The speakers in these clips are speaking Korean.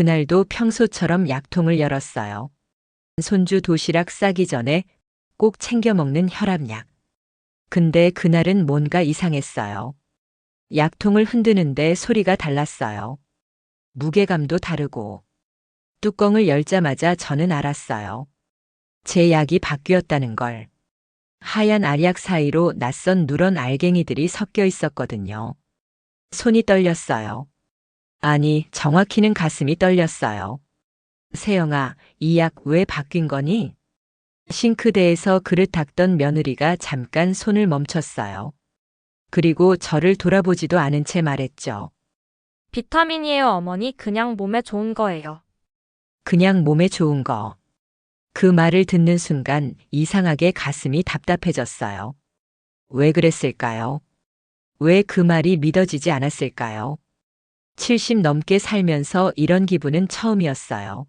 그날도 평소처럼 약통을 열었어요. 손주 도시락 싸기 전에 꼭 챙겨 먹는 혈압약. 근데 그날은 뭔가 이상했어요. 약통을 흔드는데 소리가 달랐어요. 무게감도 다르고. 뚜껑을 열자마자 저는 알았어요. 제 약이 바뀌었다는 걸. 하얀 알약 사이로 낯선 누런 알갱이들이 섞여 있었거든요. 손이 떨렸어요. 아니, 정확히는 가슴이 떨렸어요. 세영아, 이 약 왜 바뀐 거니? 싱크대에서 그릇 닦던 며느리가 잠깐 손을 멈췄어요. 그리고 저를 돌아보지도 않은 채 말했죠. 비타민이에요, 어머니. 그냥 몸에 좋은 거예요. 그냥 몸에 좋은 거. 그 말을 듣는 순간 이상하게 가슴이 답답해졌어요. 왜 그랬을까요? 왜 그 말이 믿어지지 않았을까요? 70 넘게 살면서 이런 기분은 처음이었어요.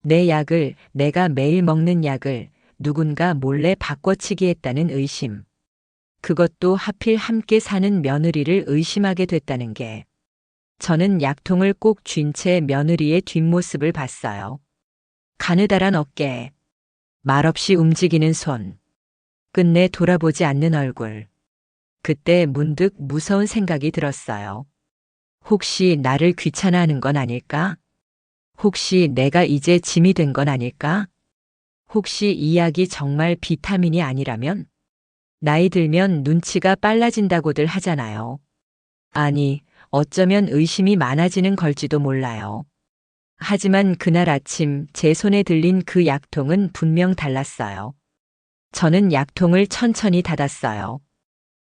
내 약을, 내가 매일 먹는 약을 누군가 몰래 바꿔치기 했다는 의심. 그것도 하필 함께 사는 며느리를 의심하게 됐다는 게. 저는 약통을 꼭 쥔 채 며느리의 뒷모습을 봤어요. 가느다란 어깨, 말없이 움직이는 손, 끝내 돌아보지 않는 얼굴. 그때 문득 무서운 생각이 들었어요. 혹시 나를 귀찮아하는 건 아닐까? 혹시 내가 이제 짐이 된 건 아닐까? 혹시 이 약이 정말 비타민이 아니라면? 나이 들면 눈치가 빨라진다고들 하잖아요. 아니, 어쩌면 의심이 많아지는 걸지도 몰라요. 하지만 그날 아침 제 손에 들린 그 약통은 분명 달랐어요. 저는 약통을 천천히 닫았어요.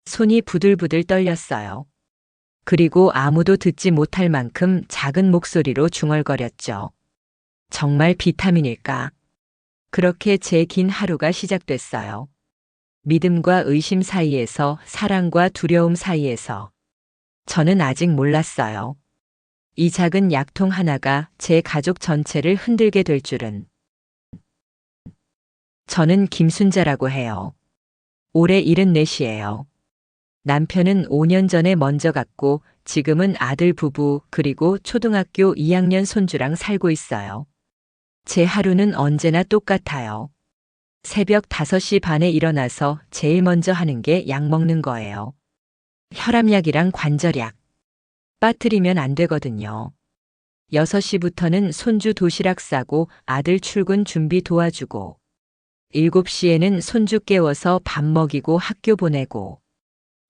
손이 부들부들 떨렸어요. 그리고 아무도 듣지 못할 만큼 작은 목소리로 중얼거렸죠. 정말 비타민일까? 그렇게 제 긴 하루가 시작됐어요. 믿음과 의심 사이에서, 사랑과 두려움 사이에서. 저는 아직 몰랐어요. 이 작은 약통 하나가 제 가족 전체를 흔들게 될 줄은. 저는 김순자라고 해요. 올해 74이에요. 남편은 5년 전에 먼저 갔고 지금은 아들 부부 그리고 초등학교 2학년 손주랑 살고 있어요. 제 하루는 언제나 똑같아요. 새벽 5시 반에 일어나서 제일 먼저 하는 게 약 먹는 거예요. 혈압약이랑 관절약. 빠뜨리면 안 되거든요. 6시부터는 손주 도시락 싸고 아들 출근 준비 도와주고 7시에는 손주 깨워서 밥 먹이고 학교 보내고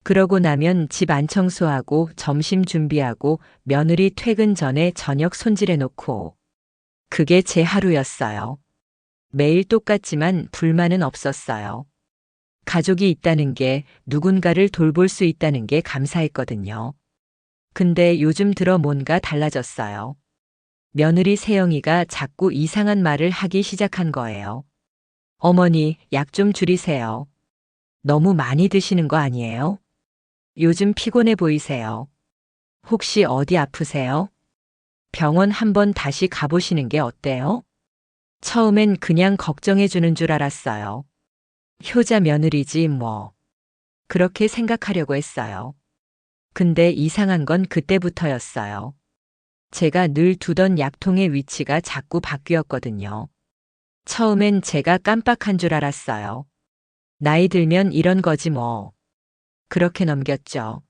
그러고 나면 집 안 청소하고 점심 준비하고 며느리 퇴근 전에 저녁 손질해 놓고 그게 제 하루였어요. 매일 똑같지만 불만은 없었어요. 가족이 있다는 게 누군가를 돌볼 수 있다는 게 감사했거든요. 근데 요즘 들어 뭔가 달라졌어요. 며느리 세영이가 자꾸 이상한 말을 하기 시작한 거예요. 어머니, 약 좀 줄이세요. 너무 많이 드시는 거 아니에요? 요즘 피곤해 보이세요. 혹시 어디 아프세요? 병원 한번 다시 가보시는 게 어때요? 처음엔 그냥 걱정해 주는 줄 알았어요. 효자 며느리지 뭐. 그렇게 생각하려고 했어요. 근데 이상한 건 그때부터였어요. 제가 늘 두던 약통의 위치가 자꾸 바뀌었거든요. 처음엔 제가 깜빡한 줄 알았어요. 나이 들면 이런 거지 뭐. 그렇게 넘겼죠.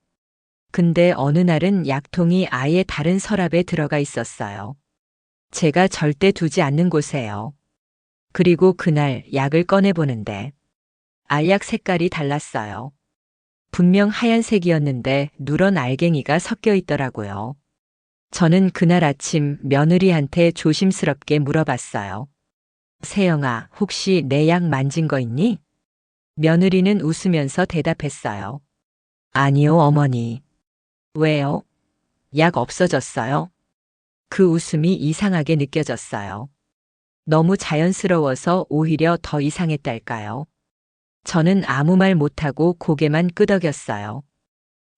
근데 어느 날은 약통이 아예 다른 서랍에 들어가 있었어요. 제가 절대 두지 않는 곳에요. 그리고 그날 약을 꺼내보는데 알약 색깔이 달랐어요. 분명 하얀색이었는데 누런 알갱이가 섞여 있더라고요. 저는 그날 아침 며느리한테 조심스럽게 물어봤어요. 세영아, 혹시 내 약 만진 거 있니? 며느리는 웃으면서 대답했어요. 아니요, 어머니. 왜요? 약 없어졌어요? 그 웃음이 이상하게 느껴졌어요. 너무 자연스러워서 오히려 더 이상했달까요? 저는 아무 말 못하고 고개만 끄덕였어요.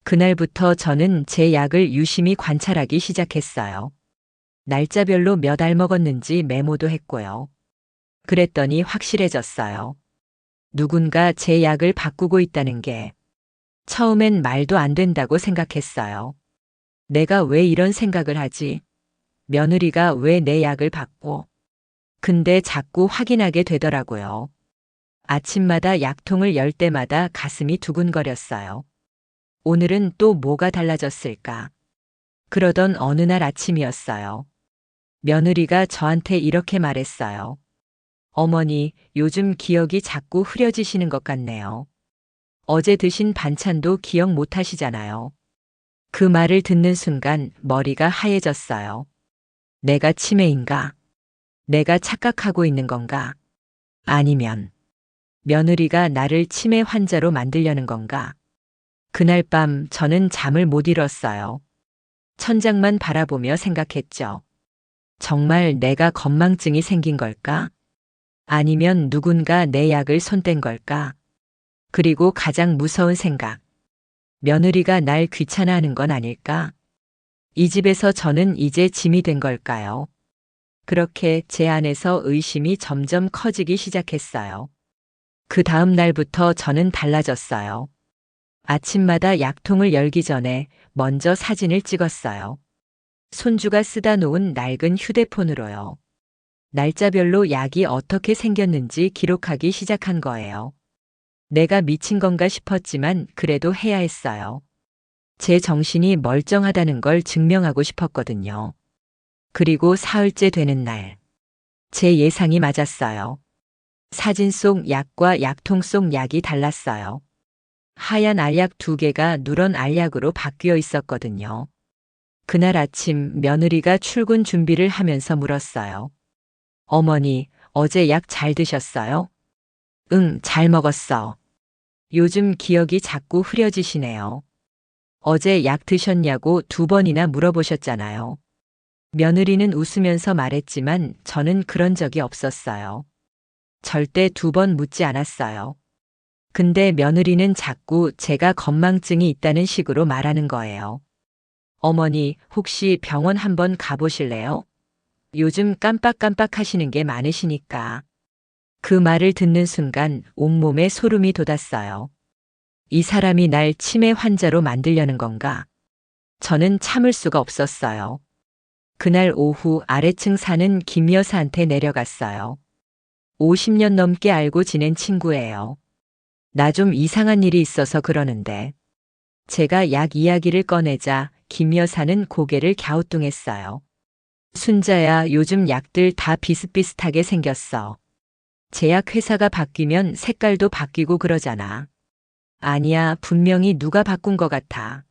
그날부터 저는 제 약을 유심히 관찰하기 시작했어요. 날짜별로 몇 알 먹었는지 메모도 했고요. 그랬더니 확실해졌어요. 누군가 제 약을 바꾸고 있다는 게 처음엔 말도 안 된다고 생각했어요. 내가 왜 이런 생각을 하지? 며느리가 왜 내 약을 받고. 근데 자꾸 확인하게 되더라고요. 아침마다 약통을 열 때마다 가슴이 두근거렸어요. 오늘은 또 뭐가 달라졌을까? 그러던 어느 날 아침이었어요. 며느리가 저한테 이렇게 말했어요. 어머니, 요즘 기억이 자꾸 흐려지시는 것 같네요. 어제 드신 반찬도 기억 못 하시잖아요. 그 말을 듣는 순간 머리가 하얘졌어요. 내가 치매인가? 내가 착각하고 있는 건가? 아니면 며느리가 나를 치매 환자로 만들려는 건가? 그날 밤 저는 잠을 못 이뤘어요. 천장만 바라보며 생각했죠. 정말 내가 건망증이 생긴 걸까? 아니면 누군가 내 약을 손댄 걸까? 그리고 가장 무서운 생각. 며느리가 날 귀찮아하는 건 아닐까? 이 집에서 저는 이제 짐이 된 걸까요? 그렇게 제 안에서 의심이 점점 커지기 시작했어요. 그 다음 날부터 저는 달라졌어요. 아침마다 약통을 열기 전에 먼저 사진을 찍었어요. 손주가 쓰다 놓은 낡은 휴대폰으로요. 날짜별로 약이 어떻게 생겼는지 기록하기 시작한 거예요. 내가 미친 건가 싶었지만 그래도 해야 했어요. 제 정신이 멀쩡하다는 걸 증명하고 싶었거든요. 그리고 사흘째 되는 날, 제 예상이 맞았어요. 사진 속 약과 약통 속 약이 달랐어요. 하얀 알약 2개가 누런 알약으로 바뀌어 있었거든요. 그날 아침 며느리가 출근 준비를 하면서 물었어요. 어머니, 어제 약 잘 드셨어요? 응, 잘 먹었어. 요즘 기억이 자꾸 흐려지시네요. 어제 약 드셨냐고 2번이나 물어보셨잖아요. 며느리는 웃으면서 말했지만 저는 그런 적이 없었어요. 절대 2번 묻지 않았어요. 근데 며느리는 자꾸 제가 건망증이 있다는 식으로 말하는 거예요. 어머니, 혹시 병원 한번 가보실래요? 요즘 깜빡깜빡 하시는 게 많으시니까. 그 말을 듣는 순간 온몸에 소름이 돋았어요. 이 사람이 날 치매 환자로 만들려는 건가? 저는 참을 수가 없었어요. 그날 오후 아래층 사는 김 여사한테 내려갔어요. 50년 넘게 알고 지낸 친구예요. 나 좀 이상한 일이 있어서 그러는데. 제가 약 이야기를 꺼내자 김 여사는 고개를 갸우뚱했어요. 순자야, 요즘 약들 다 비슷비슷하게 생겼어. 제약 회사가 바뀌면 색깔도 바뀌고 그러잖아. 아니야, 분명히 누가 바꾼 것 같아.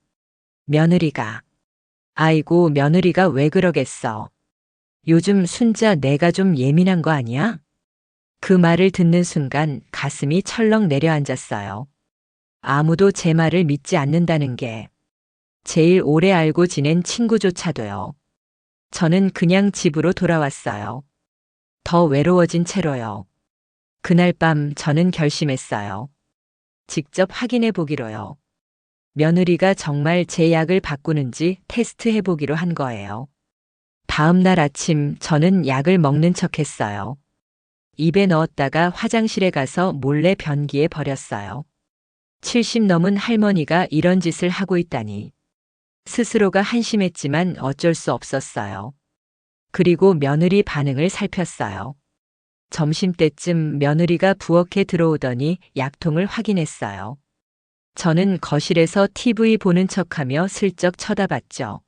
며느리가. 아이고, 며느리가 왜 그러겠어. 요즘 순자 내가 좀 예민한 거 아니야? 그 말을 듣는 순간 가슴이 철렁 내려앉았어요. 아무도 제 말을 믿지 않는다는 게 제일 오래 알고 지낸 친구조차도요. 저는 그냥 집으로 돌아왔어요. 더 외로워진 채로요. 그날 밤 저는 결심했어요. 직접 확인해 보기로요. 며느리가 정말 제 약을 바꾸는지 테스트해 보기로 한 거예요. 다음 날 아침 저는 약을 먹는 척 했어요. 입에 넣었다가 화장실에 가서 몰래 변기에 버렸어요. 70 넘은 할머니가 이런 짓을 하고 있다니. 스스로가 한심했지만 어쩔 수 없었어요. 그리고 며느리 반응을 살폈어요. 점심때쯤 며느리가 부엌에 들어오더니 약통을 확인했어요. 저는 거실에서 TV 보는 척하며 슬쩍 쳐다봤죠.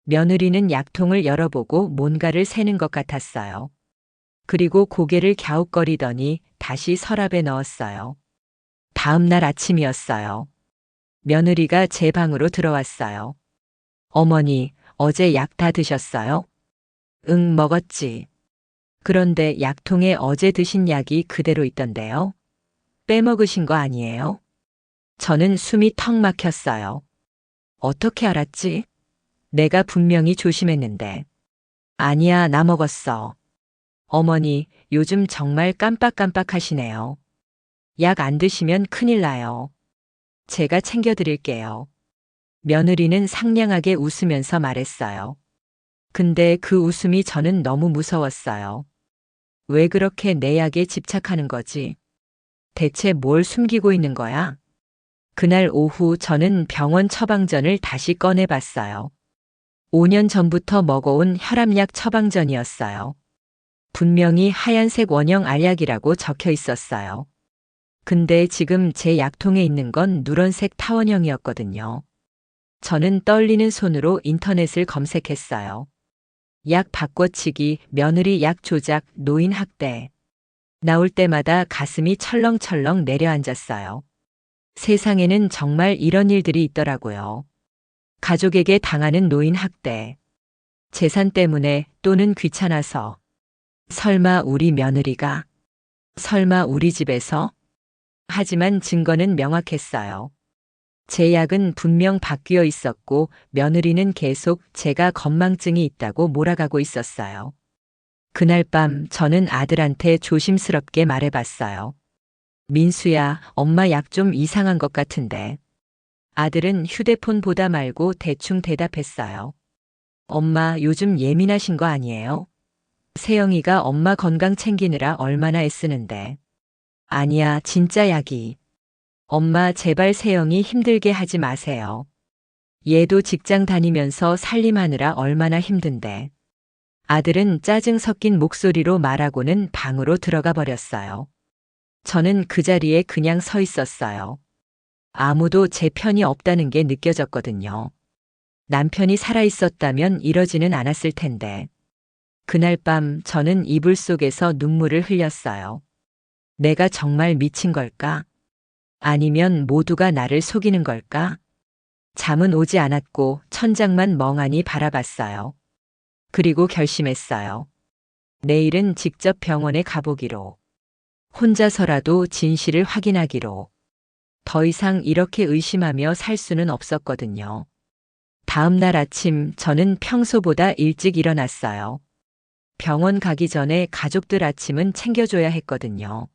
며느리는 약통을 열어보고 뭔가를 세는 것 같았어요. 그리고 고개를 갸웃거리더니 다시 서랍에 넣었어요. 다음 날 아침이었어요. 며느리가 제 방으로 들어왔어요. 어머니, 어제 약 다 드셨어요? 응, 먹었지. 그런데 약통에 어제 드신 약이 그대로 있던데요? 빼먹으신 거 아니에요? 저는 숨이 턱 막혔어요. 어떻게 알았지? 내가 분명히 조심했는데. 아니야, 나 먹었어. 어머니, 요즘 정말 깜빡깜빡 하시네요. 약 안 드시면 큰일 나요. 제가 챙겨드릴게요. 며느리는 상냥하게 웃으면서 말했어요. 근데 그 웃음이 저는 너무 무서웠어요. 왜 그렇게 내 약에 집착하는 거지? 대체 뭘 숨기고 있는 거야? 그날 오후 저는 병원 처방전을 다시 꺼내봤어요. 5년 전부터 먹어온 혈압약 처방전이었어요. 분명히 하얀색 원형 알약이라고 적혀 있었어요. 근데 지금 제 약통에 있는 건 누런색 타원형이었거든요. 저는 떨리는 손으로 인터넷을 검색했어요. 약 바꿔치기, 며느리 약 조작, 노인 학대. 나올 때마다 가슴이 철렁철렁 내려앉았어요. 세상에는 정말 이런 일들이 있더라고요. 가족에게 당하는 노인 학대. 재산 때문에 또는 귀찮아서. 설마 우리 며느리가? 설마 우리 집에서? 하지만 증거는 명확했어요. 제 약은 분명 바뀌어 있었고 며느리는 계속 제가 건망증이 있다고 몰아가고 있었어요. 그날 밤 저는 아들한테 조심스럽게 말해봤어요. 민수야, 엄마 약 좀 이상한 것 같은데. 아들은 휴대폰 보다 말고 대충 대답했어요. 엄마 요즘 예민하신 거 아니에요? 세영이가 엄마 건강 챙기느라 얼마나 애쓰는데. 아니야, 진짜 약이. 엄마 제발 세영이 힘들게 하지 마세요. 얘도 직장 다니면서 살림하느라 얼마나 힘든데. 아들은 짜증 섞인 목소리로 말하고는 방으로 들어가 버렸어요. 저는 그 자리에 그냥 서 있었어요. 아무도 제 편이 없다는 게 느껴졌거든요. 남편이 살아있었다면 이러지는 않았을 텐데. 그날 밤 저는 이불 속에서 눈물을 흘렸어요. 내가 정말 미친 걸까? 아니면 모두가 나를 속이는 걸까? 잠은 오지 않았고 천장만 멍하니 바라봤어요. 그리고 결심했어요. 내일은 직접 병원에 가보기로. 혼자서라도 진실을 확인하기로. 더 이상 이렇게 의심하며 살 수는 없었거든요. 다음 날 아침 저는 평소보다 일찍 일어났어요. 병원 가기 전에 가족들 아침은 챙겨줘야 했거든요.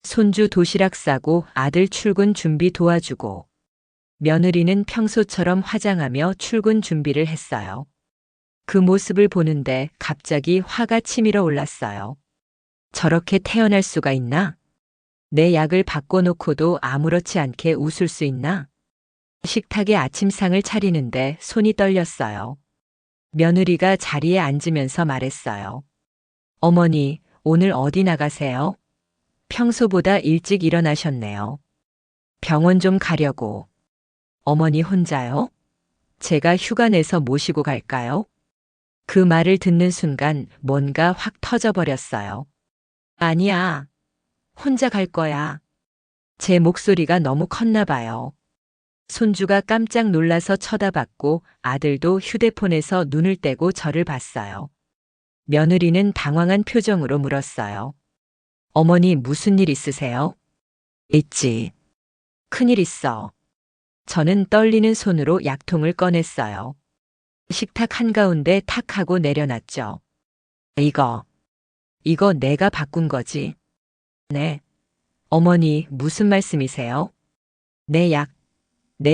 손주 도시락 싸고 아들 출근 준비 도와주고 며느리는 평소처럼 화장하며 출근 준비를 했어요. 그 모습을 보는데 갑자기 화가 치밀어 올랐어요. 저렇게 태어날 수가 있나? 내 약을 바꿔놓고도 아무렇지 않게 웃을 수 있나? 식탁에 아침상을 차리는데 손이 떨렸어요. 며느리가 자리에 앉으면서 말했어요. 어머니, 오늘 어디 나가세요? 평소보다 일찍 일어나셨네요. 병원 좀 가려고. 어머니 혼자요? 제가 휴가 내서 모시고 갈까요? 그 말을 듣는 순간 뭔가 확 터져버렸어요. 아니야. 혼자 갈 거야. 제 목소리가 너무 컸나 봐요. 손주가 깜짝 놀라서 쳐다봤고 아들도 휴대폰에서 눈을 떼고 저를 봤어요. 며느리는 당황한 표정으로 물었어요. 어머니 무슨 일 있으세요? 있지. 큰일 있어. 저는 떨리는 손으로 약통을 꺼냈어요. 식탁 한가운데 탁 하고 내려놨죠. 이거 내가 바꾼 거지. 네. 어머니 무슨 말씀이세요? 내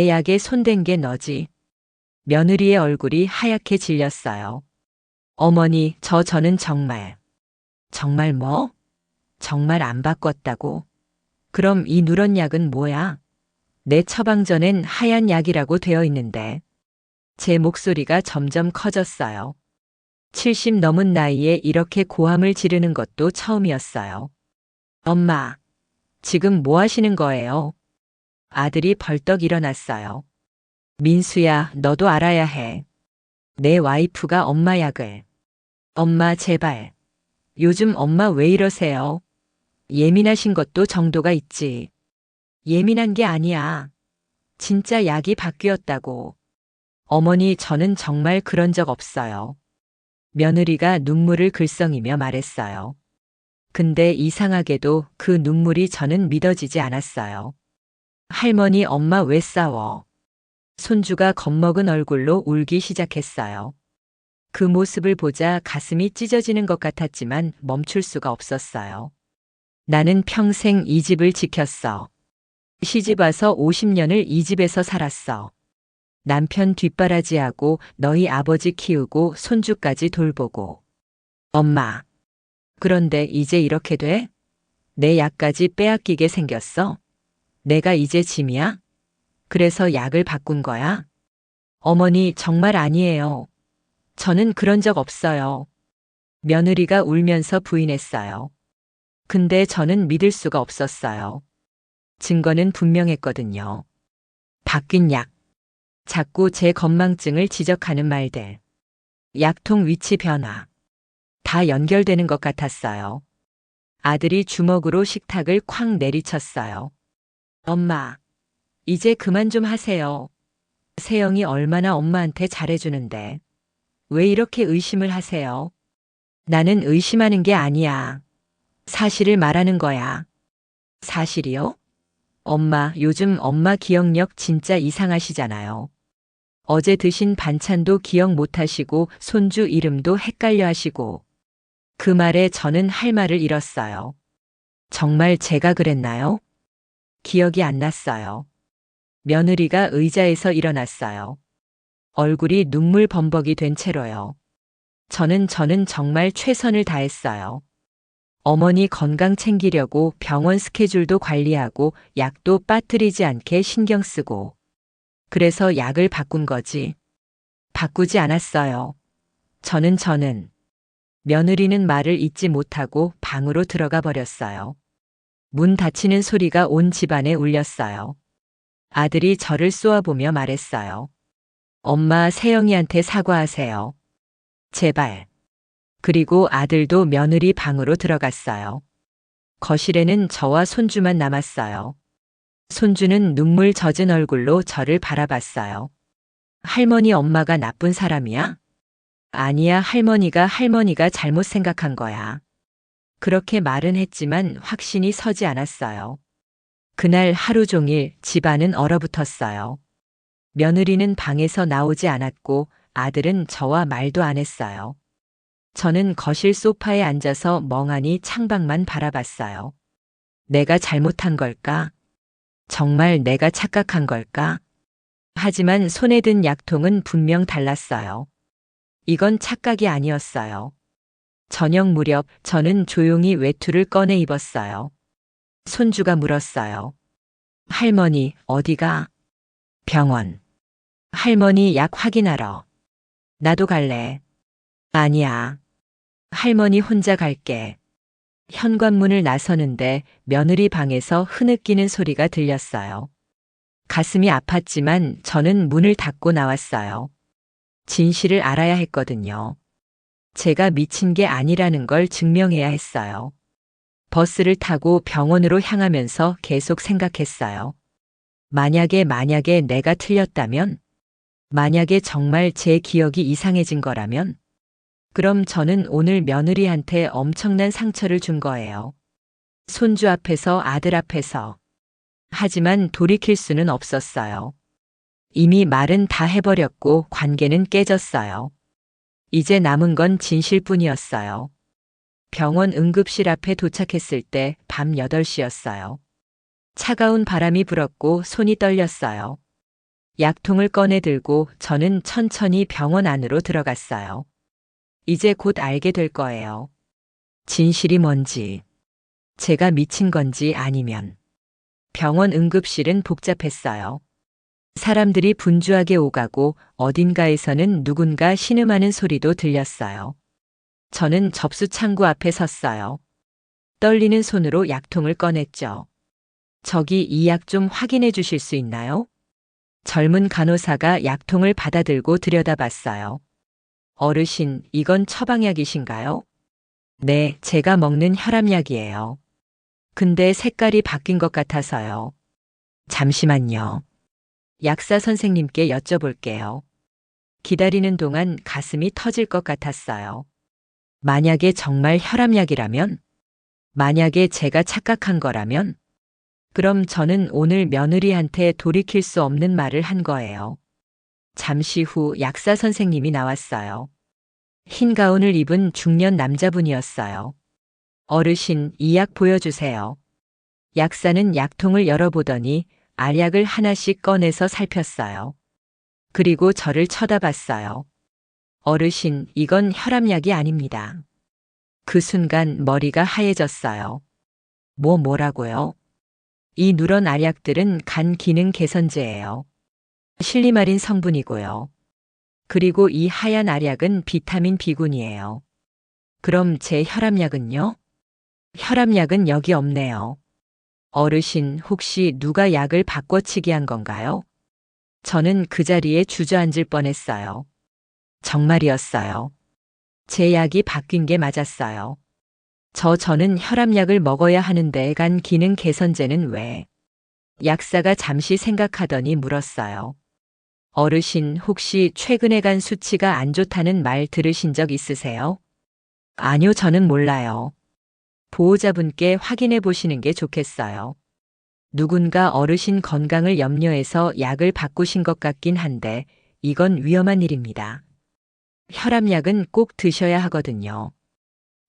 약에 손댄 게 너지. 며느리의 얼굴이 하얗게 질렸어요. 어머니 저는 정말 뭐? 정말 안 바꿨다고? 그럼 이 누런 약은 뭐야? 내 처방전엔 하얀 약이라고 되어 있는데. 제 목소리가 점점 커졌어요. 70 넘은 나이에 이렇게 고함을 지르는 것도 처음이었어요. 엄마, 지금 뭐 하시는 거예요? 아들이 벌떡 일어났어요. 민수야, 너도 알아야 해. 내 와이프가 엄마 약을. 엄마 제발. 요즘 엄마 왜 이러세요? 예민하신 것도 정도가 있지. 예민한 게 아니야. 진짜 약이 바뀌었다고. 어머니 저는 정말 그런 적 없어요. 며느리가 눈물을 글썽이며 말했어요. 근데 이상하게도 그 눈물이 저는 믿어지지 않았어요. 할머니 엄마 왜 싸워? 손주가 겁먹은 얼굴로 울기 시작했어요. 그 모습을 보자 가슴이 찢어지는 것 같았지만 멈출 수가 없었어요. 나는 평생 이 집을 지켰어. 시집 와서 50년을 이 집에서 살았어. 남편 뒷바라지하고 너희 아버지 키우고 손주까지 돌보고. 엄마. 그런데 이제 이렇게 돼? 내 약까지 빼앗기게 생겼어? 내가 이제 짐이야? 그래서 약을 바꾼 거야? 어머니 정말 아니에요. 저는 그런 적 없어요. 며느리가 울면서 부인했어요. 근데 저는 믿을 수가 없었어요. 증거는 분명했거든요. 바뀐 약. 자꾸 제 건망증을 지적하는 말들. 약통 위치 변화. 다 연결되는 것 같았어요. 아들이 주먹으로 식탁을 쾅 내리쳤어요. 엄마, 이제 그만 좀 하세요. 세영이 얼마나 엄마한테 잘해주는데. 왜 이렇게 의심을 하세요? 나는 의심하는 게 아니야. 사실을 말하는 거야. 사실이요? 엄마, 요즘 엄마 기억력 진짜 이상하시잖아요. 어제 드신 반찬도 기억 못 하시고 손주 이름도 헷갈려 하시고. 그 말에 저는 할 말을 잃었어요. 정말 제가 그랬나요? 기억이 안 났어요. 며느리가 의자에서 일어났어요. 얼굴이 눈물 범벅이 된 채로요. 저는 정말 최선을 다했어요. 어머니 건강 챙기려고 병원 스케줄도 관리하고 약도 빠뜨리지 않게 신경 쓰고. 그래서 약을 바꾼 거지. 바꾸지 않았어요. 저는. 며느리는 말을 잇지 못하고 방으로 들어가 버렸어요. 문 닫히는 소리가 온 집안에 울렸어요. 아들이 저를 쏘아보며 말했어요. 엄마, 세영이한테 사과하세요. 제발. 그리고 아들도 며느리 방으로 들어갔어요. 거실에는 저와 손주만 남았어요. 손주는 눈물 젖은 얼굴로 저를 바라봤어요. 할머니, 엄마가 나쁜 사람이야? 아니야, 할머니가 잘못 생각한 거야. 그렇게 말은 했지만 확신이 서지 않았어요. 그날 하루 종일 집안은 얼어붙었어요. 며느리는 방에서 나오지 않았고 아들은 저와 말도 안 했어요. 저는 거실 소파에 앉아서 멍하니 창밖만 바라봤어요. 내가 잘못한 걸까? 정말 내가 착각한 걸까? 하지만 손에 든 약통은 분명 달랐어요. 이건 착각이 아니었어요. 저녁 무렵 저는 조용히 외투를 꺼내 입었어요. 손주가 물었어요. 할머니, 어디가? 병원. 할머니 약 확인하러. 나도 갈래. 아니야. 할머니 혼자 갈게. 현관문을 나서는데 며느리 방에서 흐느끼는 소리가 들렸어요. 가슴이 아팠지만 저는 문을 닫고 나왔어요. 진실을 알아야 했거든요. 제가 미친 게 아니라는 걸 증명해야 했어요. 버스를 타고 병원으로 향하면서 계속 생각했어요. 만약에 내가 틀렸다면? 만약에 정말 제 기억이 이상해진 거라면? 그럼 저는 오늘 며느리한테 엄청난 상처를 준 거예요. 손주 앞에서, 아들 앞에서. 하지만 돌이킬 수는 없었어요. 이미 말은 다 해버렸고 관계는 깨졌어요. 이제 남은 건 진실뿐이었어요. 병원 응급실 앞에 도착했을 때 밤 8시였어요. 차가운 바람이 불었고 손이 떨렸어요. 약통을 꺼내 들고 저는 천천히 병원 안으로 들어갔어요. 이제 곧 알게 될 거예요. 진실이 뭔지. 제가 미친 건지 아니면. 병원 응급실은 복잡했어요. 사람들이 분주하게 오가고 어딘가에서는 누군가 신음하는 소리도 들렸어요. 저는 접수 창구 앞에 섰어요. 떨리는 손으로 약통을 꺼냈죠. 저기 이 약 좀 확인해 주실 수 있나요? 젊은 간호사가 약통을 받아들고 들여다봤어요. 어르신, 이건 처방약이신가요? 네, 제가 먹는 혈압약이에요. 근데 색깔이 바뀐 것 같아서요. 잠시만요. 약사 선생님께 여쭤볼게요. 기다리는 동안 가슴이 터질 것 같았어요. 만약에 정말 혈압약이라면? 만약에 제가 착각한 거라면? 그럼 저는 오늘 며느리한테 돌이킬 수 없는 말을 한 거예요. 잠시 후 약사 선생님이 나왔어요. 흰 가운을 입은 중년 남자분이었어요. 어르신, 이 약 보여주세요. 약사는 약통을 열어보더니 알약을 하나씩 꺼내서 살폈어요. 그리고 저를 쳐다봤어요. 어르신, 이건 혈압약이 아닙니다. 그 순간 머리가 하얘졌어요. 뭐라고요? 이 누런 알약들은 간 기능 개선제예요. 실리마린 성분이고요. 그리고 이 하얀 알약은 비타민 B군이에요. 그럼 제 혈압약은요? 혈압약은 여기 없네요. 어르신, 혹시 누가 약을 바꿔치기 한 건가요? 저는 그 자리에 주저앉을 뻔했어요. 정말이었어요. 제 약이 바뀐 게 맞았어요. 저는 혈압약을 먹어야 하는데 간 기능 개선제는 왜? 약사가 잠시 생각하더니 물었어요. 어르신, 혹시 최근에 간 수치가 안 좋다는 말 들으신 적 있으세요? 아니요, 저는 몰라요. 보호자분께 확인해 보시는 게 좋겠어요. 누군가 어르신 건강을 염려해서 약을 바꾸신 것 같긴 한데 이건 위험한 일입니다. 혈압약은 꼭 드셔야 하거든요.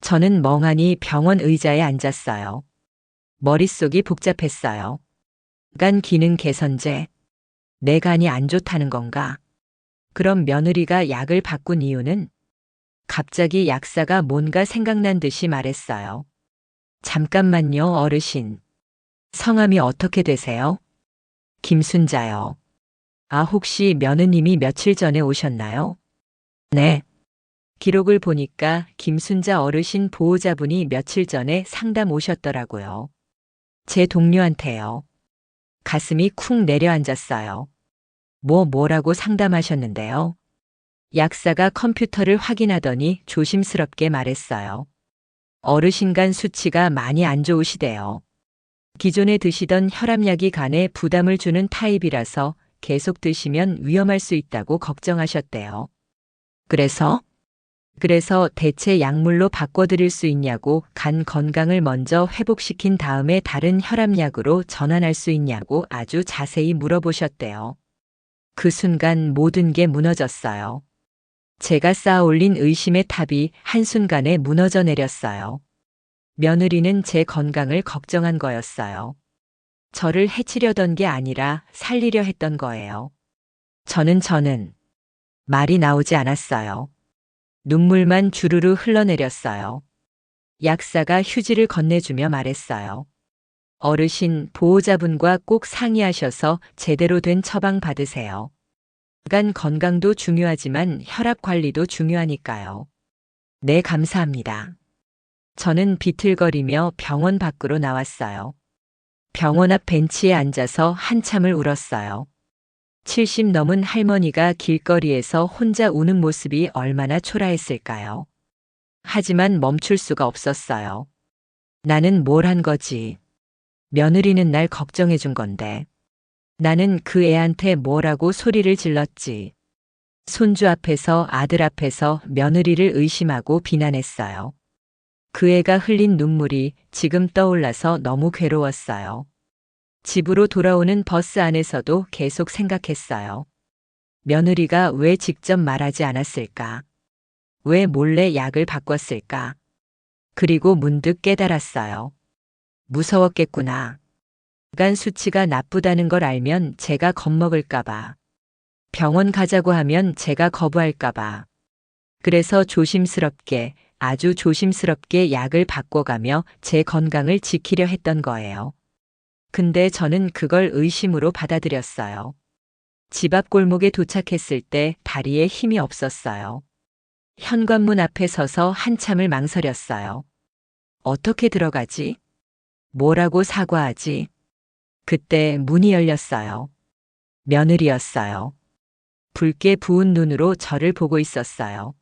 저는 멍하니 병원 의자에 앉았어요. 머릿속이 복잡했어요. 간 기능 개선제. 내 간이 안 좋다는 건가? 그럼 며느리가 약을 바꾼 이유는? 갑자기 약사가 뭔가 생각난 듯이 말했어요. 잠깐만요, 어르신. 성함이 어떻게 되세요? 김순자요. 아, 혹시 며느님이 며칠 전에 오셨나요? 네. 기록을 보니까 김순자 어르신 보호자분이 며칠 전에 상담 오셨더라고요. 제 동료한테요. 가슴이 쿵 내려앉았어요. 뭐라고 상담하셨는데요? 약사가 컴퓨터를 확인하더니 조심스럽게 말했어요. 어르신 간 수치가 많이 안 좋으시대요. 기존에 드시던 혈압약이 간에 부담을 주는 타입이라서 계속 드시면 위험할 수 있다고 걱정하셨대요. 그래서 대체 약물로 바꿔드릴 수 있냐고, 간 건강을 먼저 회복시킨 다음에 다른 혈압약으로 전환할 수 있냐고 아주 자세히 물어보셨대요. 그 순간 모든 게 무너졌어요. 제가 쌓아 올린 의심의 탑이 한순간에 무너져 내렸어요. 며느리는 제 건강을 걱정한 거였어요. 저를 해치려던 게 아니라 살리려 했던 거예요. 저는 말이 나오지 않았어요. 눈물만 주르르 흘러내렸어요. 약사가 휴지를 건네주며 말했어요. 어르신, 보호자분과 꼭 상의하셔서 제대로 된 처방 받으세요. 간 건강도 중요하지만 혈압 관리도 중요하니까요. 네, 감사합니다. 저는 비틀거리며 병원 밖으로 나왔어요. 병원 앞 벤치에 앉아서 한참을 울었어요. 70 넘은 할머니가 길거리에서 혼자 우는 모습이 얼마나 초라했을까요? 하지만 멈출 수가 없었어요. 나는 뭘 한 거지? 며느리는 날 걱정해 준 건데. 나는 그 애한테 뭐라고 소리를 질렀지. 손주 앞에서, 아들 앞에서 며느리를 의심하고 비난했어요. 그 애가 흘린 눈물이 지금 떠올라서 너무 괴로웠어요. 집으로 돌아오는 버스 안에서도 계속 생각했어요. 며느리가 왜 직접 말하지 않았을까? 왜 몰래 약을 바꿨을까? 그리고 문득 깨달았어요. 무서웠겠구나. 간 수치가 나쁘다는 걸 알면 제가 겁먹을까봐. 병원 가자고 하면 제가 거부할까봐. 그래서 조심스럽게, 아주 조심스럽게 약을 바꿔가며 제 건강을 지키려 했던 거예요. 근데 저는 그걸 의심으로 받아들였어요. 집 앞 골목에 도착했을 때 다리에 힘이 없었어요. 현관문 앞에 서서 한참을 망설였어요. 어떻게 들어가지? 뭐라고 사과하지? 그때 문이 열렸어요. 며느리였어요. 붉게 부은 눈으로 저를 보고 있었어요.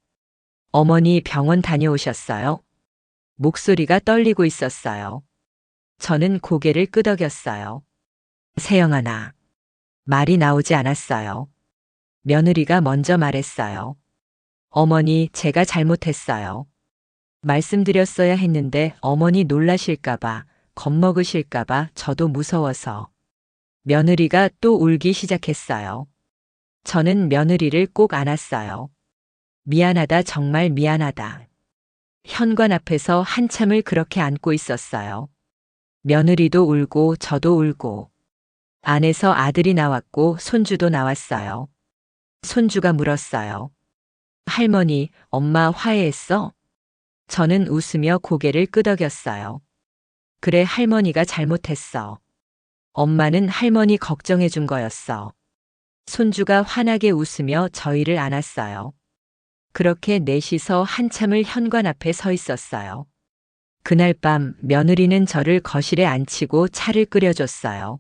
어머니, 병원 다녀오셨어요? 목소리가 떨리고 있었어요. 저는 고개를 끄덕였어요. 세영아, 말이 나오지 않았어요. 며느리가 먼저 말했어요. 어머니, 제가 잘못했어요. 말씀드렸어야 했는데 어머니 놀라실까봐, 겁먹으실까봐 저도 무서워서. 며느리가 또 울기 시작했어요. 저는 며느리를 꼭 안았어요. 미안하다, 정말 미안하다. 현관 앞에서 한참을 그렇게 안고 있었어요. 며느리도 울고 저도 울고. 안에서 아들이 나왔고 손주도 나왔어요. 손주가 물었어요. 할머니, 엄마 화해했어? 저는 웃으며 고개를 끄덕였어요. 그래, 할머니가 잘못했어. 엄마는 할머니 걱정해 준 거였어. 손주가 환하게 웃으며 저희를 안았어요. 그렇게 넷이서 한참을 현관 앞에 서 있었어요. 그날 밤 며느리는 저를 거실에 앉히고 차를 끓여줬어요.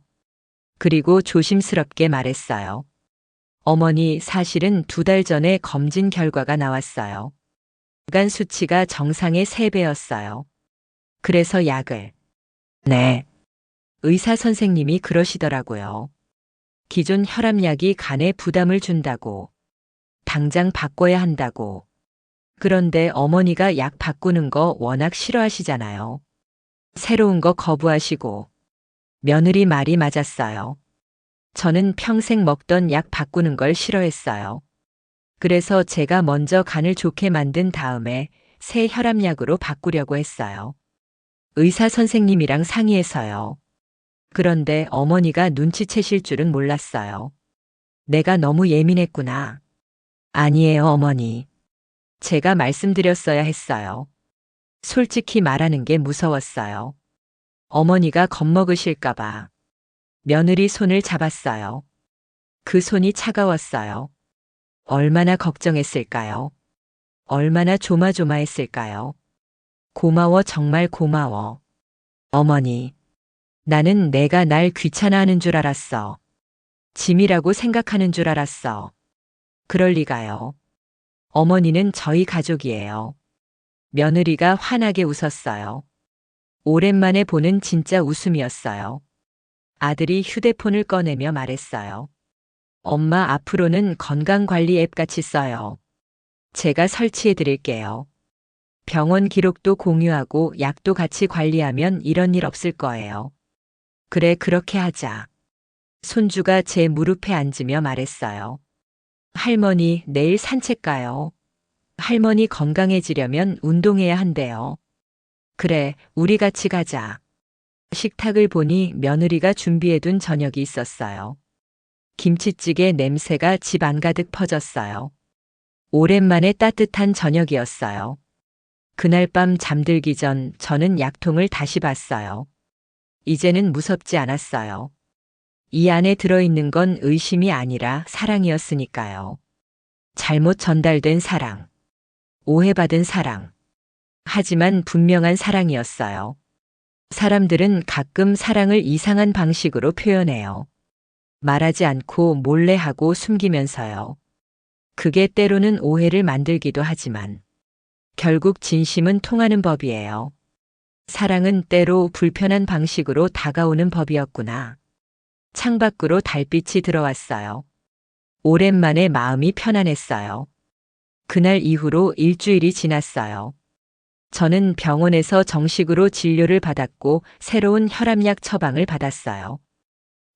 그리고 조심스럽게 말했어요. 어머니, 사실은 2달 전에 검진 결과가 나왔어요. 간 수치가 정상의 3배였어요. 그래서 약을. 네. 의사 선생님이 그러시더라고요. 기존 혈압약이 간에 부담을 준다고. 당장 바꿔야 한다고. 그런데 어머니가 약 바꾸는 거 워낙 싫어하시잖아요. 새로운 거 거부하시고. 며느리 말이 맞았어요. 저는 평생 먹던 약 바꾸는 걸 싫어했어요. 그래서 제가 먼저 간을 좋게 만든 다음에 새 혈압약으로 바꾸려고 했어요. 의사 선생님이랑 상의해서요. 그런데 어머니가 눈치채실 줄은 몰랐어요. 내가 너무 예민했구나. 아니에요, 어머니. 제가 말씀드렸어야 했어요. 솔직히 말하는 게 무서웠어요. 어머니가 겁먹으실까봐. 며느리 손을 잡았어요. 그 손이 차가웠어요. 얼마나 걱정했을까요? 얼마나 조마조마했을까요? 고마워, 정말 고마워. 어머니, 나는 내가 날 귀찮아하는 줄 알았어. 짐이라고 생각하는 줄 알았어. 그럴 리가요. 어머니는 저희 가족이에요. 며느리가 환하게 웃었어요. 오랜만에 보는 진짜 웃음이었어요. 아들이 휴대폰을 꺼내며 말했어요. 엄마, 앞으로는 건강관리 앱 같이 써요. 제가 설치해 드릴게요. 병원 기록도 공유하고 약도 같이 관리하면 이런 일 없을 거예요. 그래, 그렇게 하자. 손주가 제 무릎에 앉으며 말했어요. 할머니, 내일 산책 가요. 할머니 건강해지려면 운동해야 한대요. 그래, 우리 같이 가자. 식탁을 보니 며느리가 준비해둔 저녁이 있었어요. 김치찌개 냄새가 집 안가득 퍼졌어요. 오랜만에 따뜻한 저녁이었어요. 그날 밤 잠들기 전 저는 약통을 다시 봤어요. 이제는 무섭지 않았어요. 이 안에 들어있는 건 의심이 아니라 사랑이었으니까요. 잘못 전달된 사랑. 오해받은 사랑. 하지만 분명한 사랑이었어요. 사람들은 가끔 사랑을 이상한 방식으로 표현해요. 말하지 않고 몰래 하고 숨기면서요. 그게 때로는 오해를 만들기도 하지만 결국 진심은 통하는 법이에요. 사랑은 때로 불편한 방식으로 다가오는 법이었구나. 창밖으로 달빛이 들어왔어요. 오랜만에 마음이 편안했어요. 그날 이후로 일주일이 지났어요. 저는 병원에서 정식으로 진료를 받았고 새로운 혈압약 처방을 받았어요.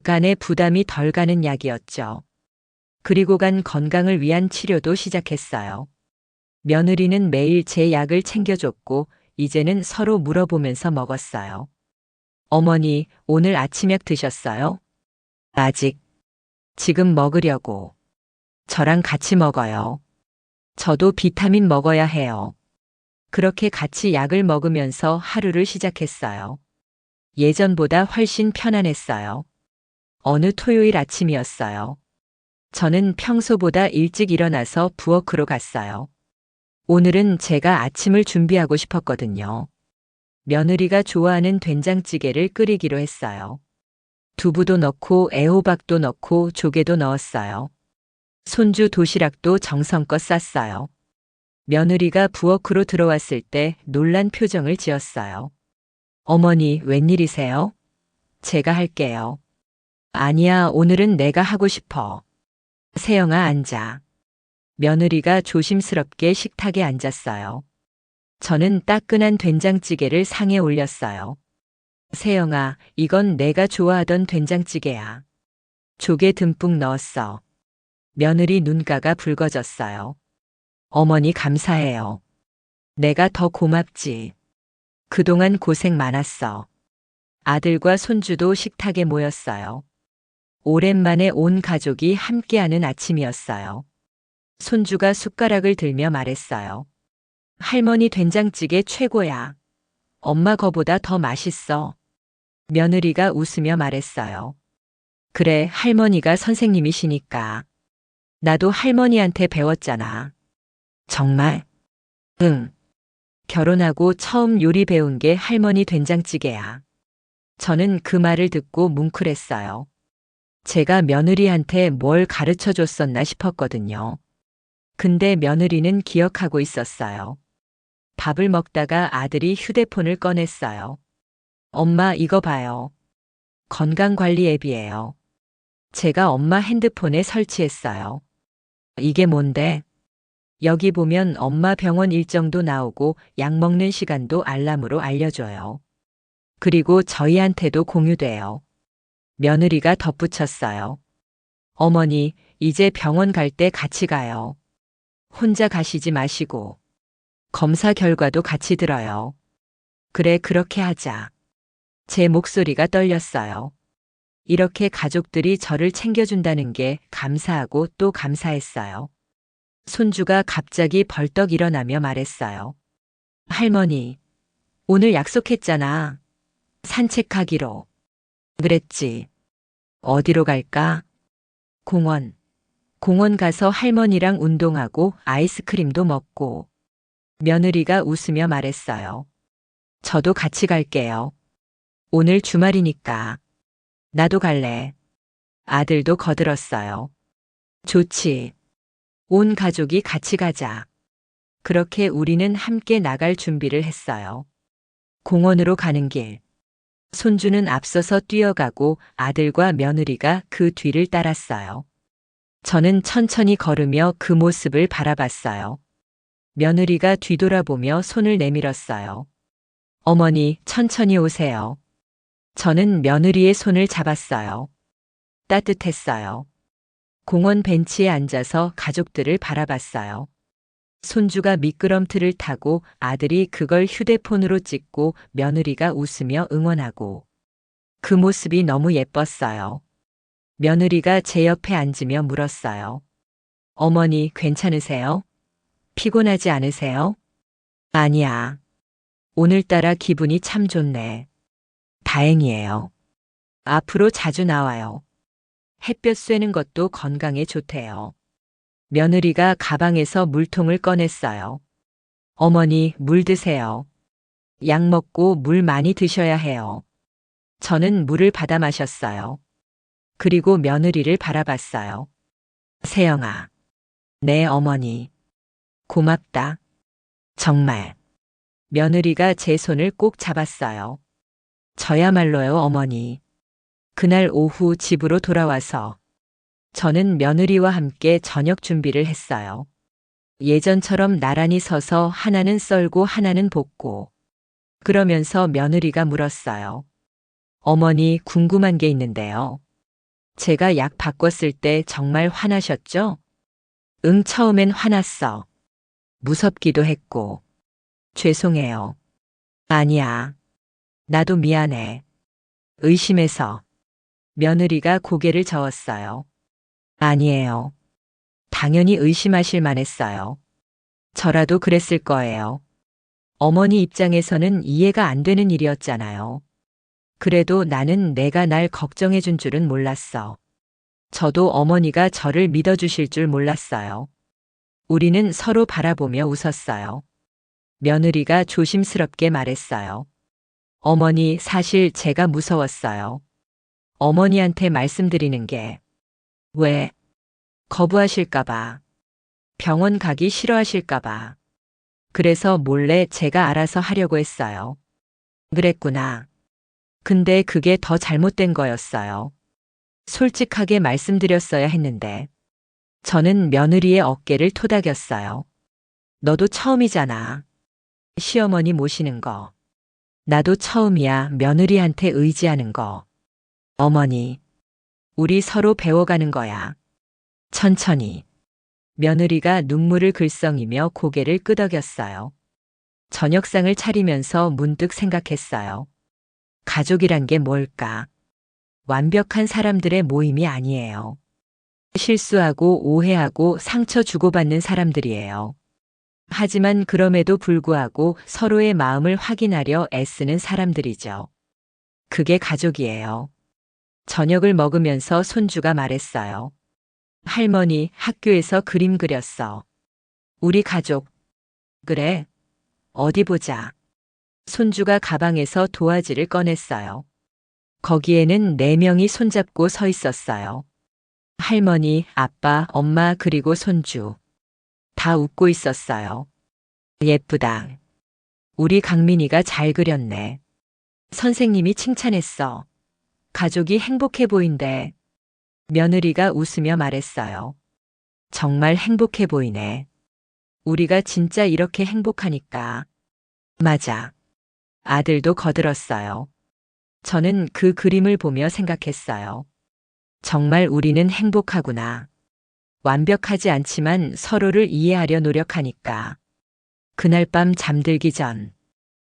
간에 부담이 덜 가는 약이었죠. 그리고 간 건강을 위한 치료도 시작했어요. 며느리는 매일 제 약을 챙겨줬고 이제는 서로 물어보면서 먹었어요. 어머니, 오늘 아침약 드셨어요? 아직. 지금 먹으려고. 저랑 같이 먹어요. 저도 비타민 먹어야 해요. 그렇게 같이 약을 먹으면서 하루를 시작했어요. 예전보다 훨씬 편안했어요. 어느 토요일 아침이었어요. 저는 평소보다 일찍 일어나서 부엌으로 갔어요. 오늘은 제가 아침을 준비하고 싶었거든요. 며느리가 좋아하는 된장찌개를 끓이기로 했어요. 두부도 넣고 애호박도 넣고 조개도 넣었어요. 손주 도시락도 정성껏 쌌어요. 며느리가 부엌으로 들어왔을 때 놀란 표정을 지었어요. 어머니, 웬일이세요? 제가 할게요. 아니야, 오늘은 내가 하고 싶어. 세영아, 앉아. 며느리가 조심스럽게 식탁에 앉았어요. 저는 따끈한 된장찌개를 상에 올렸어요. 세영아, 이건 내가 좋아하던 된장찌개야. 조개 듬뿍 넣었어. 며느리 눈가가 붉어졌어요. 어머니, 감사해요. 내가 더 고맙지. 그동안 고생 많았어. 아들과 손주도 식탁에 모였어요. 오랜만에 온 가족이 함께하는 아침이었어요. 손주가 숟가락을 들며 말했어요. 할머니 된장찌개 최고야. 엄마 거보다 더 맛있어. 며느리가 웃으며 말했어요. 그래, 할머니가 선생님이시니까. 나도 할머니한테 배웠잖아. 정말? 응. 결혼하고 처음 요리 배운 게 할머니 된장찌개야. 저는 그 말을 듣고 뭉클했어요. 제가 며느리한테 뭘 가르쳐 줬었나 싶었거든요. 근데 며느리는 기억하고 있었어요. 밥을 먹다가 아들이 휴대폰을 꺼냈어요. 엄마, 이거 봐요. 건강관리 앱이에요. 제가 엄마 핸드폰에 설치했어요. 이게 뭔데? 여기 보면 엄마 병원 일정도 나오고 약 먹는 시간도 알람으로 알려줘요. 그리고 저희한테도 공유돼요. 며느리가 덧붙였어요. 어머니, 이제 병원 갈 때 같이 가요. 혼자 가시지 마시고. 검사 결과도 같이 들어요. 그래, 그렇게 하자. 제 목소리가 떨렸어요. 이렇게 가족들이 저를 챙겨준다는 게 감사하고 또 감사했어요. 손주가 갑자기 벌떡 일어나며 말했어요. 할머니, 오늘 약속했잖아. 산책하기로. 그랬지. 어디로 갈까? 공원. 공원 가서 할머니랑 운동하고 아이스크림도 먹고. 며느리가 웃으며 말했어요. 저도 같이 갈게요. 오늘 주말이니까. 나도 갈래. 아들도 거들었어요. 좋지. 온 가족이 같이 가자. 그렇게 우리는 함께 나갈 준비를 했어요. 공원으로 가는 길. 손주는 앞서서 뛰어가고 아들과 며느리가 그 뒤를 따랐어요. 저는 천천히 걸으며 그 모습을 바라봤어요. 며느리가 뒤돌아보며 손을 내밀었어요. 어머니, 천천히 오세요. 저는 며느리의 손을 잡았어요. 따뜻했어요. 공원 벤치에 앉아서 가족들을 바라봤어요. 손주가 미끄럼틀을 타고 아들이 그걸 휴대폰으로 찍고 며느리가 웃으며 응원하고. 그 모습이 너무 예뻤어요. 며느리가 제 옆에 앉으며 물었어요. 어머니, 괜찮으세요? 피곤하지 않으세요? 아니야. 오늘따라 기분이 참 좋네. 다행이에요. 앞으로 자주 나와요. 햇볕 쐬는 것도 건강에 좋대요. 며느리가 가방에서 물통을 꺼냈어요. 어머니, 물 드세요. 약 먹고 물 많이 드셔야 해요. 저는 물을 받아 마셨어요. 그리고 며느리를 바라봤어요. 세영아. 네, 어머니. 고맙다. 정말. 며느리가 제 손을 꼭 잡았어요. 저야말로요, 어머니. 그날 오후 집으로 돌아와서 저는 며느리와 함께 저녁 준비를 했어요. 예전처럼 나란히 서서 하나는 썰고 하나는 볶고. 그러면서 며느리가 물었어요. 어머니, 궁금한 게 있는데요. 제가 약 바꿨을 때 정말 화나셨죠? 응, 처음엔 화났어. 무섭기도 했고. 죄송해요. 아니야. 나도 미안해. 의심해서. 며느리가 고개를 저었어요. 아니에요. 당연히 의심하실 만했어요. 저라도 그랬을 거예요. 어머니 입장에서는 이해가 안 되는 일이었잖아요. 그래도 나는 내가 날 걱정해 준 줄은 몰랐어. 저도 어머니가 저를 믿어주실 줄 몰랐어요. 우리는 서로 바라보며 웃었어요. 며느리가 조심스럽게 말했어요. 어머니, 사실 제가 무서웠어요. 어머니한테 말씀드리는 게. 왜? 거부하실까봐. 병원 가기 싫어하실까봐. 그래서 몰래 제가 알아서 하려고 했어요. 그랬구나. 근데 그게 더 잘못된 거였어요. 솔직하게 말씀드렸어야 했는데. 저는 며느리의 어깨를 토닥였어요. 너도 처음이잖아. 시어머니 모시는 거. 나도 처음이야, 며느리한테 의지하는 거. 어머니, 우리 서로 배워가는 거야. 천천히. 며느리가 눈물을 글썽이며 고개를 끄덕였어요. 저녁상을 차리면서 문득 생각했어요. 가족이란 게 뭘까? 완벽한 사람들의 모임이 아니에요. 실수하고 오해하고 상처 주고받는 사람들이에요. 하지만 그럼에도 불구하고 서로의 마음을 확인하려 애쓰는 사람들이죠. 그게 가족이에요. 저녁을 먹으면서 손주가 말했어요. 할머니, 학교에서 그림 그렸어. 우리 가족. 그래? 어디 보자. 손주가 가방에서 도화지를 꺼냈어요. 거기에는 4명이 손잡고 서 있었어요. 할머니, 아빠, 엄마, 그리고 손주. 다 웃고 있었어요. 예쁘다. 우리 강민이가 잘 그렸네. 선생님이 칭찬했어. 가족이 행복해 보인대. 며느리가 웃으며 말했어요. 정말 행복해 보이네. 우리가 진짜 이렇게 행복하니까. 맞아. 아들도 거들었어요. 저는 그 그림을 보며 생각했어요. 정말 우리는 행복하구나. 완벽하지 않지만 서로를 이해하려 노력하니까. 그날 밤 잠들기 전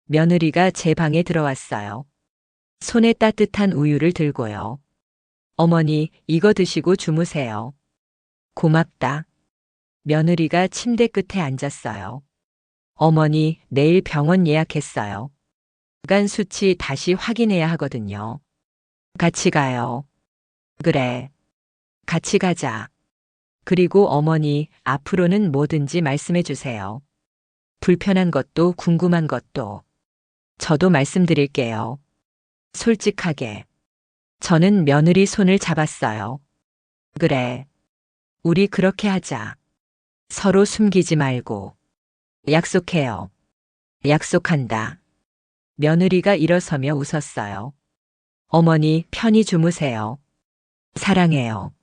며느리가 제 방에 들어왔어요. 손에 따뜻한 우유를 들고요. 어머니, 이거 드시고 주무세요. 고맙다. 며느리가 침대 끝에 앉았어요. 어머니, 내일 병원 예약했어요. 간 수치 다시 확인해야 하거든요. 같이 가요. 그래. 같이 가자. 그리고 어머니, 앞으로는 뭐든지 말씀해 주세요. 불편한 것도 궁금한 것도. 저도 말씀드릴게요. 솔직하게. 저는 며느리 손을 잡았어요. 그래. 우리 그렇게 하자. 서로 숨기지 말고. 약속해요. 약속한다. 며느리가 일어서며 웃었어요. 어머니, 편히 주무세요. 사랑해요.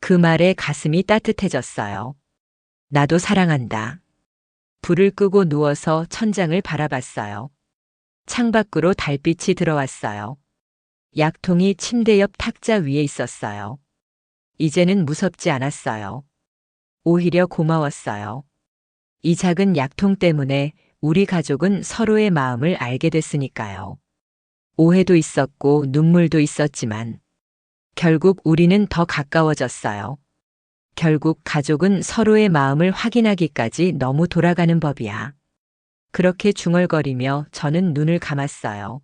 그 말에 가슴이 따뜻해졌어요. 나도 사랑한다. 불을 끄고 누워서 천장을 바라봤어요. 창밖으로 달빛이 들어왔어요. 약통이 침대 옆 탁자 위에 있었어요. 이제는 무섭지 않았어요. 오히려 고마웠어요. 이 작은 약통 때문에 우리 가족은 서로의 마음을 알게 됐으니까요. 오해도 있었고 눈물도 있었지만 결국 우리는 더 가까워졌어요. 결국 가족은 서로의 마음을 확인하기까지 너무 돌아가는 법이야. 그렇게 중얼거리며 저는 눈을 감았어요.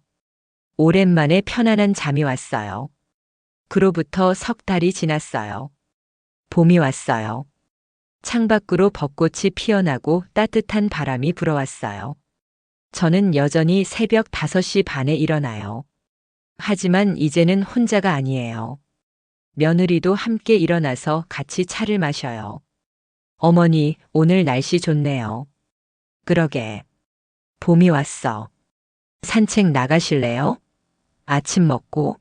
오랜만에 편안한 잠이 왔어요. 그로부터 3달이 지났어요. 봄이 왔어요. 창밖으로 벚꽃이 피어나고 따뜻한 바람이 불어왔어요. 저는 여전히 새벽 5시 반에 일어나요. 하지만 이제는 혼자가 아니에요. 며느리도 함께 일어나서 같이 차를 마셔요. 어머니, 오늘 날씨 좋네요. 그러게. 봄이 왔어. 산책 나가실래요? 아침 먹고.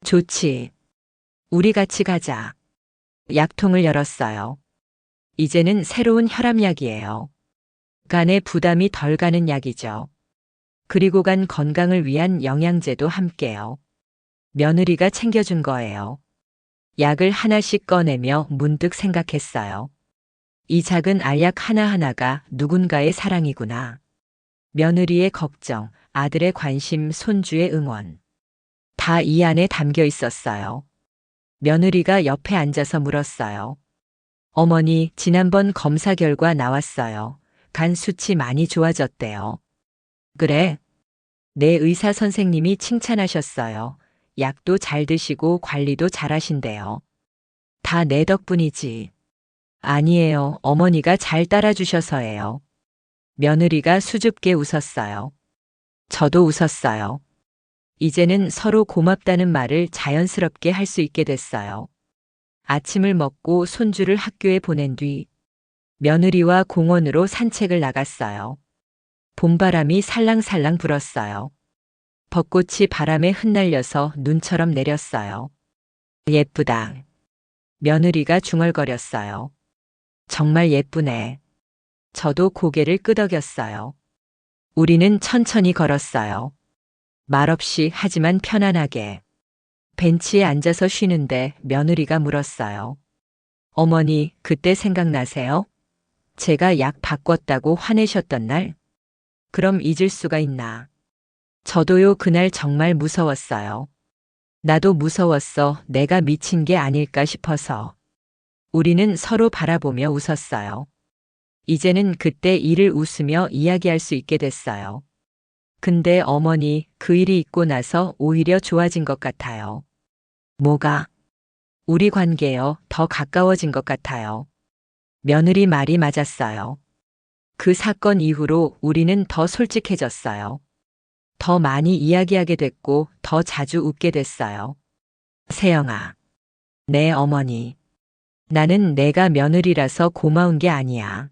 좋지. 우리 같이 가자. 약통을 열었어요. 이제는 새로운 혈압약이에요. 간에 부담이 덜 가는 약이죠. 그리고 간 건강을 위한 영양제도 함께요. 며느리가 챙겨준 거예요. 약을 하나씩 꺼내며 문득 생각했어요. 이 작은 알약 하나하나가 누군가의 사랑이구나. 며느리의 걱정, 아들의 관심, 손주의 응원. 다 이 안에 담겨 있었어요. 며느리가 옆에 앉아서 물었어요. 어머니, 지난번 검사 결과 나왔어요. 간 수치 많이 좋아졌대요. 그래? 내 의사 선생님이 칭찬하셨어요. 약도 잘 드시고 관리도 잘 하신대요. 다 내 덕분이지. 아니에요. 어머니가 잘 따라주셔서예요. 며느리가 수줍게 웃었어요. 저도 웃었어요. 이제는 서로 고맙다는 말을 자연스럽게 할 수 있게 됐어요. 아침을 먹고 손주를 학교에 보낸 뒤 며느리와 공원으로 산책을 나갔어요. 봄바람이 살랑살랑 불었어요. 벚꽃이 바람에 흩날려서 눈처럼 내렸어요. 예쁘다. 며느리가 중얼거렸어요. 정말 예쁘네. 저도 고개를 끄덕였어요. 우리는 천천히 걸었어요. 말없이 하지만 편안하게. 벤치에 앉아서 쉬는데 며느리가 물었어요. 어머니, 그때 생각나세요? 제가 약 바꿨다고 화내셨던 날? 그럼 잊을 수가 있나? 저도요, 그날 정말 무서웠어요. 나도 무서웠어. 내가 미친 게 아닐까 싶어서. 우리는 서로 바라보며 웃었어요. 이제는 그때 일을 웃으며 이야기할 수 있게 됐어요. 근데 어머니, 그 일이 있고 나서 오히려 좋아진 것 같아요. 뭐가? 우리 관계요, 더 가까워진 것 같아요. 며느리 말이 맞았어요. 그 사건 이후로 우리는 더 솔직해졌어요. 더 많이 이야기하게 됐고 더 자주 웃게 됐어요. 세영아, 내 어머니. 나는 내가 며느리라서 고마운 게 아니야.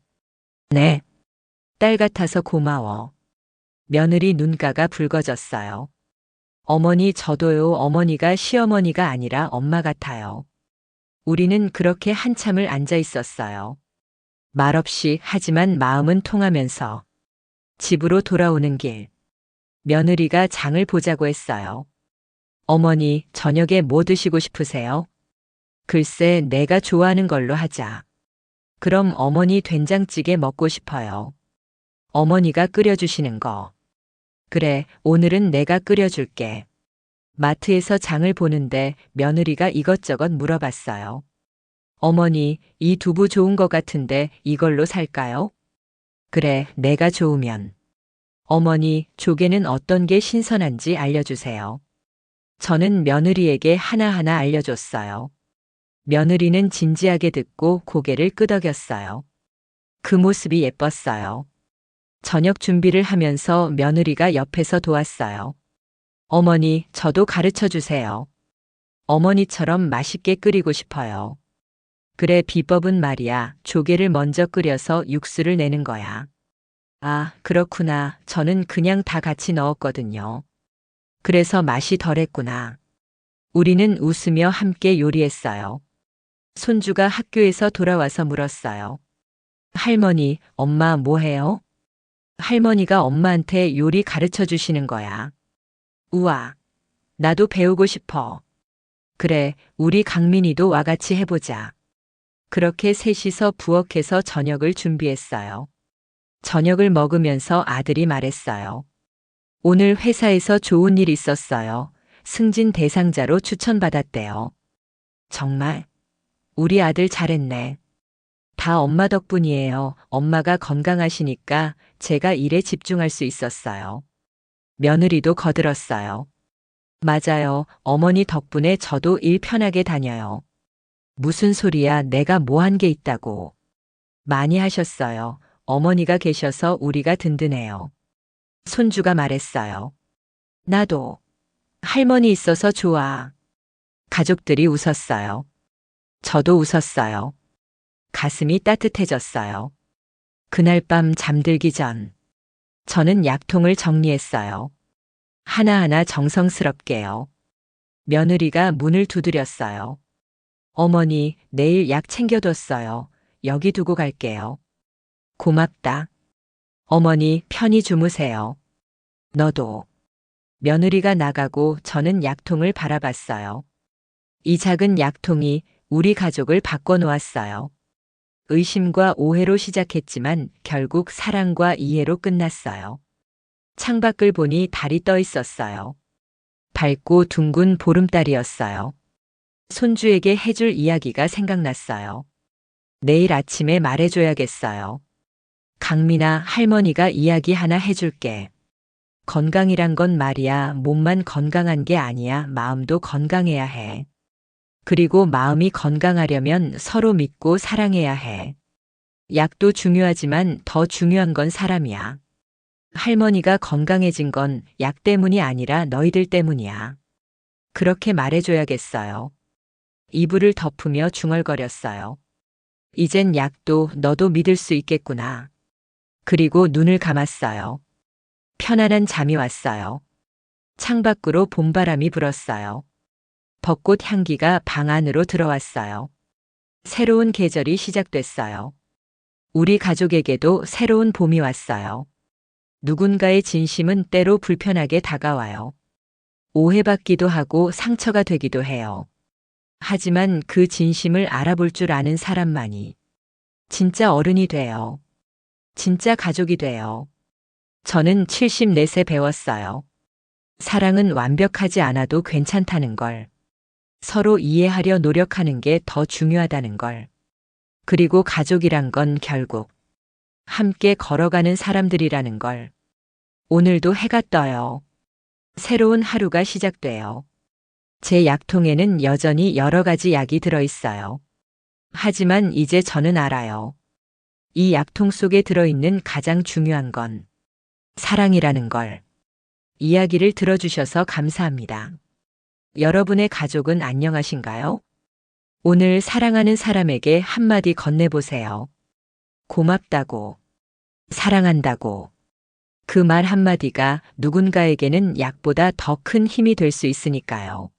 네. 딸 같아서 고마워. 며느리 눈가가 붉어졌어요. 어머니 저도요. 어머니가 시어머니가 아니라 엄마 같아요. 우리는 그렇게 한참을 앉아 있었어요. 말없이 하지만 마음은 통하면서 집으로 돌아오는 길. 며느리가 장을 보자고 했어요. 어머니, 저녁에 뭐 드시고 싶으세요? 글쎄, 내가 좋아하는 걸로 하자. 그럼 어머니 된장찌개 먹고 싶어요. 어머니가 끓여주시는 거. 그래, 오늘은 내가 끓여줄게. 마트에서 장을 보는데 며느리가 이것저것 물어봤어요. 어머니, 이 두부 좋은 것 같은데 이걸로 살까요? 그래, 내가 좋으면. 어머니, 조개는 어떤 게 신선한지 알려주세요. 저는 며느리에게 하나하나 알려줬어요. 며느리는 진지하게 듣고 고개를 끄덕였어요. 그 모습이 예뻤어요. 저녁 준비를 하면서 며느리가 옆에서 도왔어요. 어머니, 저도 가르쳐 주세요. 어머니처럼 맛있게 끓이고 싶어요. 그래, 비법은 말이야. 조개를 먼저 끓여서 육수를 내는 거야. 아, 그렇구나. 저는 그냥 다 같이 넣었거든요. 그래서 맛이 덜했구나. 우리는 웃으며 함께 요리했어요. 손주가 학교에서 돌아와서 물었어요. 할머니, 엄마 뭐 해요? 할머니가 엄마한테 요리 가르쳐 주시는 거야. 우와, 나도 배우고 싶어. 그래, 우리 강민이도 와 같이 해보자. 그렇게 셋이서 부엌에서 저녁을 준비했어요. 저녁을 먹으면서 아들이 말했어요. 오늘 회사에서 좋은 일 있었어요. 승진 대상자로 추천받았대요. 정말? 우리 아들 잘했네. 다 엄마 덕분이에요. 엄마가 건강하시니까 제가 일에 집중할 수 있었어요. 며느리도 거들었어요. 맞아요. 어머니 덕분에 저도 일 편하게 다녀요. 무슨 소리야, 내가 뭐 한 게 있다고. 많이 하셨어요. 어머니가 계셔서 우리가 든든해요. 손주가 말했어요. 나도. 할머니 있어서 좋아. 가족들이 웃었어요. 저도 웃었어요. 가슴이 따뜻해졌어요. 그날 밤 잠들기 전, 저는 약통을 정리했어요. 하나하나 정성스럽게요. 며느리가 문을 두드렸어요. 어머니, 내일 약 챙겨뒀어요. 여기 두고 갈게요. 고맙다. 어머니, 편히 주무세요. 너도. 며느리가 나가고 저는 약통을 바라봤어요. 이 작은 약통이 우리 가족을 바꿔놓았어요. 의심과 오해로 시작했지만 결국 사랑과 이해로 끝났어요. 창밖을 보니 달이 떠 있었어요. 밝고 둥근 보름달이었어요. 손주에게 해줄 이야기가 생각났어요. 내일 아침에 말해줘야겠어요. 강민아, 할머니가 이야기 하나 해줄게. 건강이란 건 말이야, 몸만 건강한 게 아니야, 마음도 건강해야 해. 그리고 마음이 건강하려면 서로 믿고 사랑해야 해. 약도 중요하지만 더 중요한 건 사람이야. 할머니가 건강해진 건 약 때문이 아니라 너희들 때문이야. 그렇게 말해줘야겠어요. 이불을 덮으며 중얼거렸어요. 이젠 약도 너도 믿을 수 있겠구나. 그리고 눈을 감았어요. 편안한 잠이 왔어요. 창밖으로 봄바람이 불었어요. 벚꽃 향기가 방 안으로 들어왔어요. 새로운 계절이 시작됐어요. 우리 가족에게도 새로운 봄이 왔어요. 누군가의 진심은 때로 불편하게 다가와요. 오해받기도 하고 상처가 되기도 해요. 하지만 그 진심을 알아볼 줄 아는 사람만이 진짜 어른이 돼요. 진짜 가족이 돼요. 저는 74세 배웠어요. 사랑은 완벽하지 않아도 괜찮다는 걸. 서로 이해하려 노력하는 게 더 중요하다는 걸. 그리고 가족이란 건 결국 함께 걸어가는 사람들이라는 걸. 오늘도 해가 떠요. 새로운 하루가 시작돼요. 제 약통에는 여전히 여러 가지 약이 들어있어요. 하지만 이제 저는 알아요. 이 약통 속에 들어있는 가장 중요한 건 사랑이라는 걸. 이야기를 들어주셔서 감사합니다. 여러분의 가족은 안녕하신가요? 오늘 사랑하는 사람에게 한마디 건네보세요. 고맙다고, 사랑한다고. 그 말 한마디가 누군가에게는 약보다 더 큰 힘이 될 수 있으니까요.